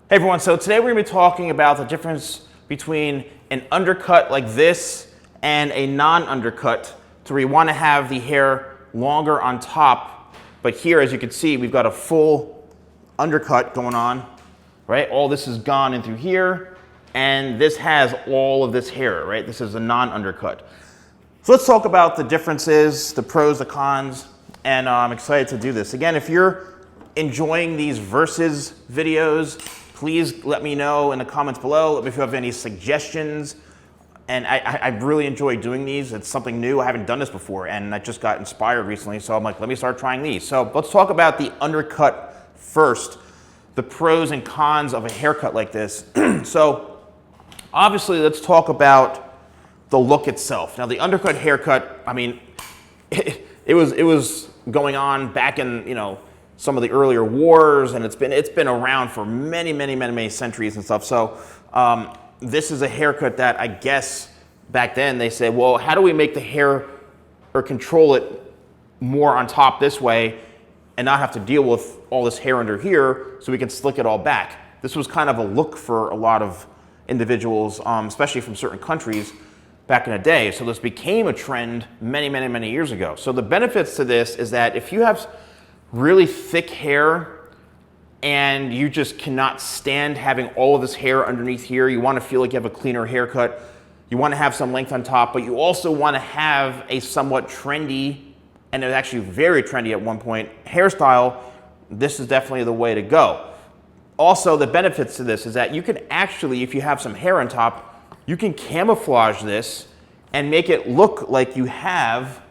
Hey everyone, so today we're going to be talking about the difference between an undercut like this and a non-undercut, so we want to have the hair longer on top, but here as you can see we've got a full undercut going on, right? All this is gone in through here, and this has all of this hair, right? This is a non-undercut. So let's talk about the differences, the pros, the cons, and I'm excited to do this. Again, if you're enjoying these versus videos, please let me know in the comments below if you have any suggestions. And I really enjoy doing these. It's something new. I haven't done this before, and I just got inspired recently, so I'm like, let me start trying these. So let's talk about the undercut first, the pros and cons of a haircut like this. So obviously, let's talk about the look itself. Now, the undercut haircut, I mean, it was going on back in, some of the earlier wars, and it's been around for many centuries and stuff. So this is a haircut that I guess back then they said, well, how do we make the hair or control it more on top this way and not have to deal with all this hair under here so we can slick it all back? This was kind of a look for a lot of individuals, especially from certain countries back in the day. So this became a trend many years ago. So the benefits to this is that if you have really thick hair and you just cannot stand having all of this hair underneath here, you want to feel like you have a cleaner haircut, you want to have some length on top, but you also want to have a somewhat trendy, and it was actually very trendy at one point, hairstyle, this is definitely the way to go. Also, the benefits to this is that you can actually, if you have some hair on top, you can camouflage this and make it look like you have,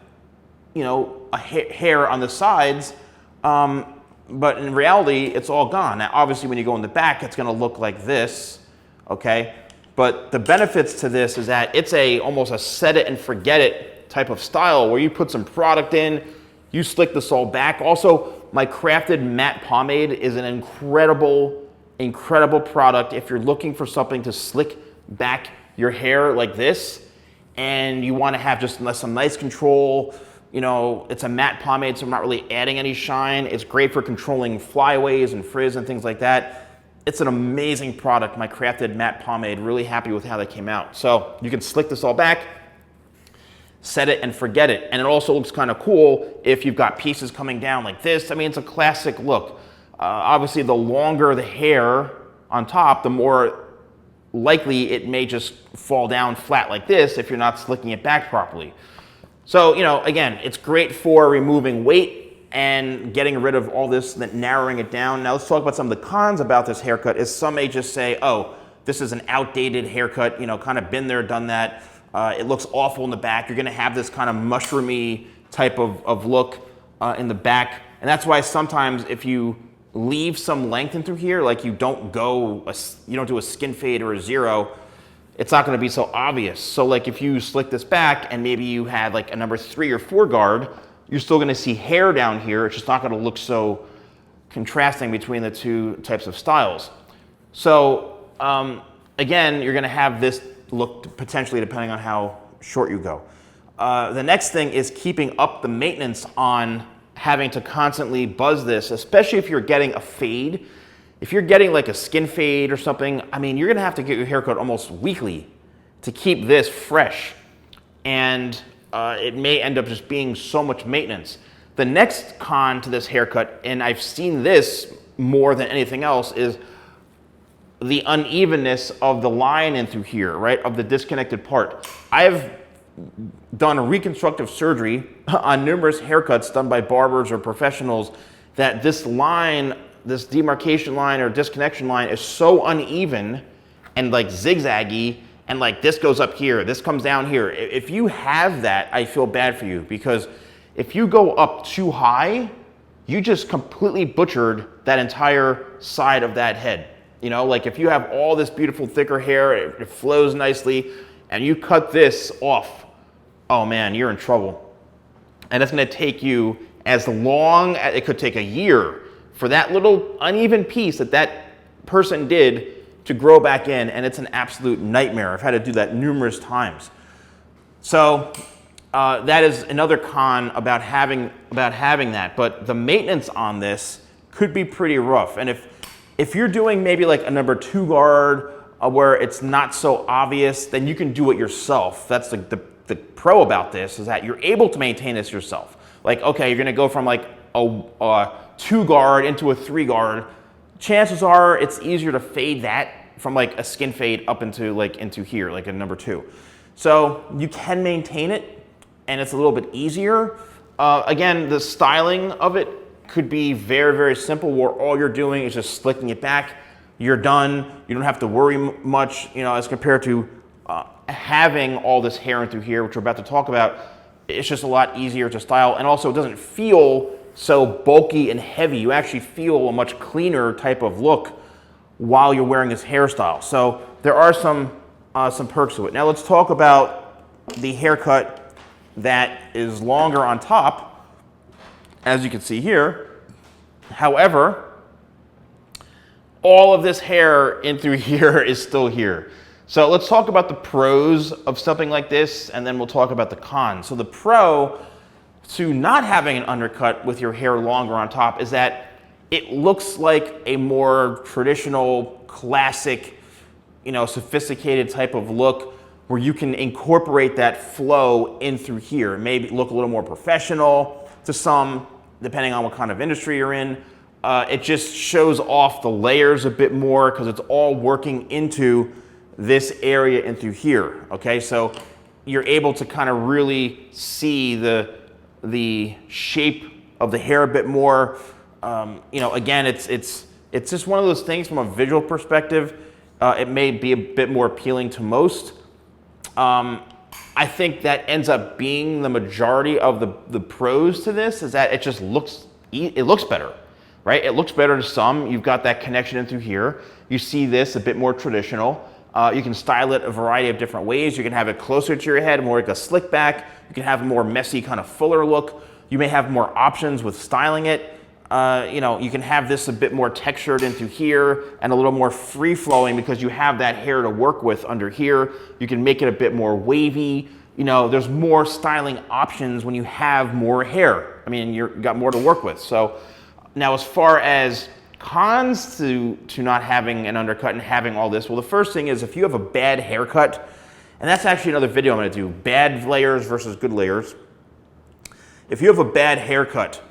a hair on the sides, but in reality, it's all gone. Now, obviously, when you go in the back, it's going to look like this, okay? But the benefits to this is that it's almost a set it and forget it type of style where you put some product in, you slick this all back. Also, my crafted matte pomade is an incredible product if you're looking for something to slick back your hair like this, and you want to have just some nice control. It's a matte pomade, so I'm not really adding any shine. It's great for controlling flyaways and frizz and things like that. It's an amazing product, my crafted matte pomade. Really happy with how that came out. So you can slick this all back, set it and forget it. And it also looks kind of cool if you've got pieces coming down like this. I mean, it's a classic look. Obviously, the longer the hair on top, the more likely it may just fall down flat like this if you're not slicking it back properly. So, again, it's great for removing weight and getting rid of all this, narrowing it down. Now let's talk about some of the cons about this haircut. Is some may just say, oh, this is an outdated haircut, kind of been there, done that. It looks awful in the back. You're gonna have this kind of mushroomy type of look in the back. And that's why sometimes if you leave some length in through here, like you don't do a skin fade or a zero, it's not going to be so obvious. So like if you slick this back and maybe you had like a number 3 or 4 guard, you're still going to see hair down here. It's just not going to look so contrasting between the two types of styles. So again, you're going to have this look potentially depending on how short you go. The next thing is keeping up the maintenance on having to constantly buzz this, especially if you're getting a fade. If you're getting like a skin fade or something, I mean, you're gonna have to get your haircut almost weekly to keep this fresh. And it may end up just being so much maintenance. The next con to this haircut, and I've seen this more than anything else, is the unevenness of the line in through here, right? Of the disconnected part. I've done reconstructive surgery on numerous haircuts done by barbers or professionals that this line, this demarcation line or disconnection line is so uneven and like zigzaggy, and like this goes up here, this comes down here. If you have that, I feel bad for you, because if you go up too high, you just completely butchered that entire side of that head. Like if you have all this beautiful thicker hair, it flows nicely, and you cut this off, oh man, you're in trouble. And it's gonna take you as long as, it could take a year for that little uneven piece that person did to grow back in, and it's an absolute nightmare. I've had to do that numerous times. So that is another con about having that, but the maintenance on this could be pretty rough. And if If you're doing maybe like a number 2 guard where it's not so obvious, then you can do it yourself. That's the pro about this, is that you're able to maintain this yourself. Like, okay, you're gonna go from like a 2 guard into a 3 guard. Chances are it's easier to fade that from like a skin fade up into here, like a number 2. So you can maintain it, and it's a little bit easier. Again, the styling of it could be very, very simple, where all you're doing is just slicking it back. You're done. You don't have to worry much, you know, as compared to having all this hair in through here, which we're about to talk about. It's just a lot easier to style, and also it doesn't feel so bulky and heavy. You actually feel a much cleaner type of look while you're wearing this hairstyle. So there are some perks to it. Now let's talk about the haircut that is longer on top, as you can see here. However, all of this hair in through here is still here. So let's talk about the pros of something like this, and then we'll talk about the cons. So the pro to not having an undercut with your hair longer on top is that it looks like a more traditional, classic, you know, sophisticated type of look, where you can incorporate that flow in through here. Maybe look a little more professional to some, depending on what kind of industry you're in. It just shows off the layers a bit more because it's all working into this area in through here, okay? So you're able to kind of really see the shape of the hair a bit more. You know, again, it's just one of those things from a visual perspective. It may be a bit more appealing to most. I think that ends up being the majority of the pros to this, is that it just looks better, right? It looks better to some. You've got that connection in through here. You see this a bit more traditional. You can style it a variety of different ways. You can have it closer to your head, more like a slick back. You can have a more messy, kind of fuller look. You may have more options with styling it. You know, you can have this a bit more textured in through here and a little more free flowing because you have that hair to work with under here. You can make it a bit more wavy. You know, there's more styling options when you have more hair. I mean, you've got more to work with. So now, as far as cons to not having an undercut and having all this, well, the first thing is if you have a bad haircut, and that's actually another video I'm going to do, bad layers versus good layers. If you have a bad haircut,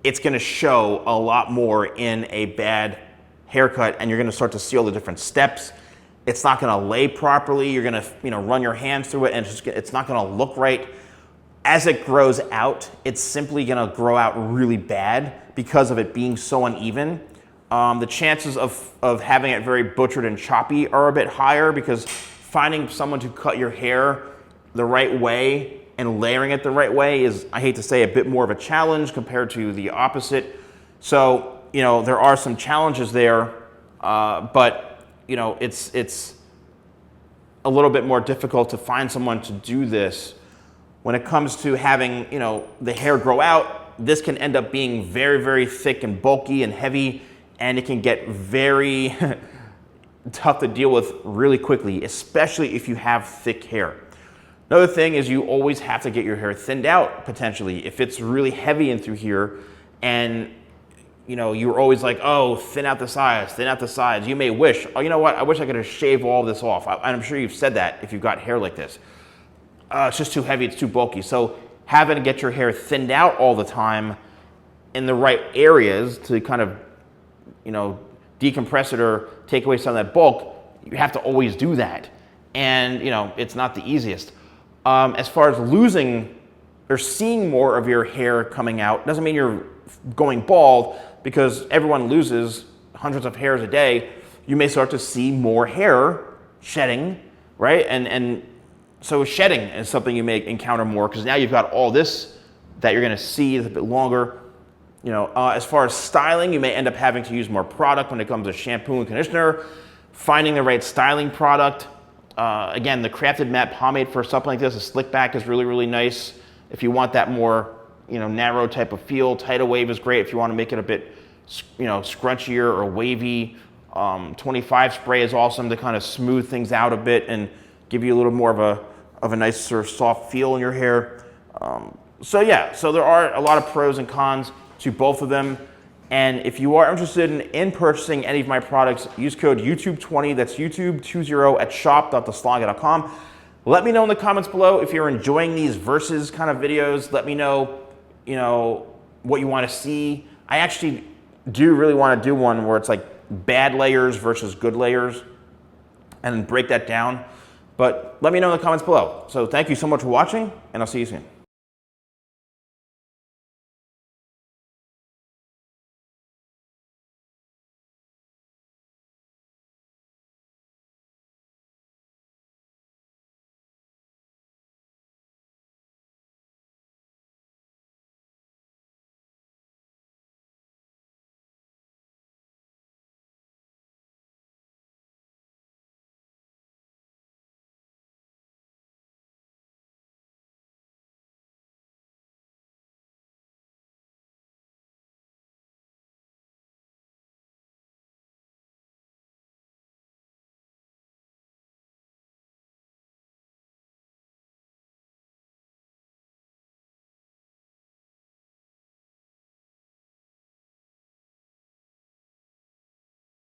it's going to show a lot more in a bad haircut, and you're going to start to see all the different steps. It's not going to lay properly. You're going to, you know, run your hands through it, and it's not going to look right. As it grows out, it's simply going to grow out really bad because of it being so uneven. The chances of having it very butchered and choppy are a bit higher, because finding someone to cut your hair the right way and layering it the right way is, I hate to say, a bit more of a challenge compared to the opposite. So, you know, there are some challenges there, but, you know, it's a little bit more difficult to find someone to do this. When it comes to having, you know, the hair grow out, this can end up being very, very thick and bulky and heavy, and it can get very tough to deal with really quickly, especially if you have thick hair. Another thing is you always have to get your hair thinned out, potentially. If it's really heavy in through here, and you know, you're always like, oh, thin out the sides, thin out the sides. You may wish, oh, you know what, I wish I could have shaved all this off. I'm sure you've said that if you've got hair like this. It's just too heavy, it's too bulky. So having to get your hair thinned out all the time in the right areas to kind of, you know, decompress it or take away some of that bulk, you have to always do that. And, you know, it's not the easiest. As far as losing or seeing more of your hair coming out, doesn't mean you're going bald, because everyone loses hundreds of hairs a day. You may start to see more hair shedding, right? And so shedding is something you may encounter more, because now you've got all this that you're going to see is a bit longer. You know, as far as styling, you may end up having to use more product when it comes to shampoo and conditioner, finding the right styling product. Again, the crafted matte pomade for something like this, a slick back, is really, really nice. If you want that more, you know, narrow type of feel, Tidal Wave is great if you want to make it a bit, you know, scrunchier or wavy. 25 spray is awesome to kind of smooth things out a bit and give you a little more of a nice sort of soft feel in your hair. So yeah, so there are a lot of pros and cons to both of them. And if you are interested in purchasing any of my products, use code YouTube20, that's YouTube20 at shop.thesalonguy.com. Let me know in the comments below if you're enjoying these versus kind of videos. Let me know, what you want to see. I actually do really want to do one where it's like bad layers versus good layers and break that down. But let me know in the comments below. So thank you so much for watching, and I'll see you soon.